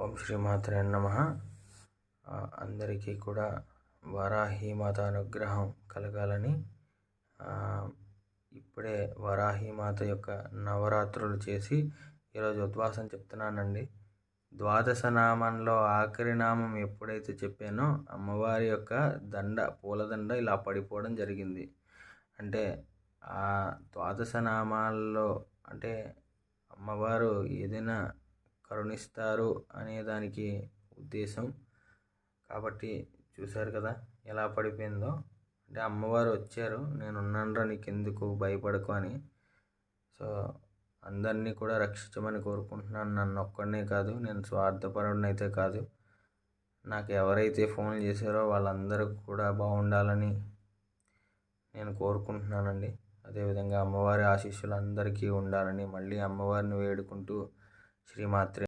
ఓం శ్రీమాత్రే నమః. అందరికీ కూడా వరాహీమాత అనుగ్రహం కలగాలని ఇప్పుడే వరాహీమాత యొక్క నవరాత్రులు చేసి ఈరోజు ఉద్వాసం చెప్తున్నానండి. ద్వాదశ నామంలో ఆఖరి నామం ఎప్పుడైతే చెప్పానో అమ్మవారి యొక్క పూలదండ ఇలా పడిపోవడం జరిగింది. అంటే ఆ ద్వాదశ నామాల్లో అంటే అమ్మవారు ఏదైనా కరుణిస్తారు అనే దానికి ఉద్దేశం. కాబట్టి చూశారు కదా ఎలా పడిపోయిందో. అంటే అమ్మవారు వచ్చారు, నేనున్నానురా నీకెందుకు భయపడకు అని. సో అందరినీ కూడా రక్షించమని కోరుకుంటున్నాను. నన్ను ఒక్కడినే కాదు, నేను స్వార్థపరుడిని అయితే కాదు. నాకు ఎవరైతే ఫోన్ చేశారో వాళ్ళందరూ కూడా బాగుండాలని నేను కోరుకుంటున్నానండి. అదేవిధంగా అమ్మవారి ఆశీస్సులు అందరికీ ఉండాలని మళ్ళీ అమ్మవారిని వేడుకుంటూ శ్రీమాత్రే